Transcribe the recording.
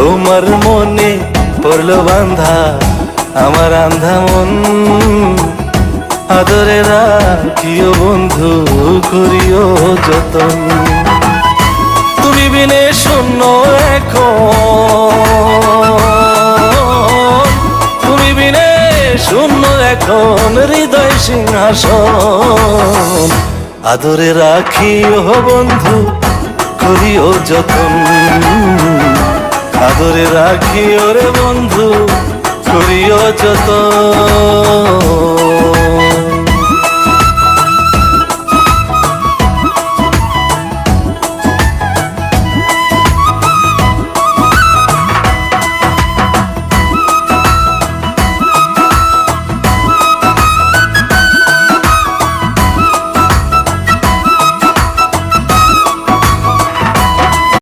তোমার মনে পড়লো বান্ধা আমার আন্ধা মন, আদরে রাখিও বন্ধু করিও যতন। তুমি বিনে শূন্য এখন, তুমি বিনে শূন্য এখন হৃদয় সিংহাসন, আদরে রাখিও বন্ধু করিও যতন, আদরে রাখিও রে বন্ধু করিও যতন।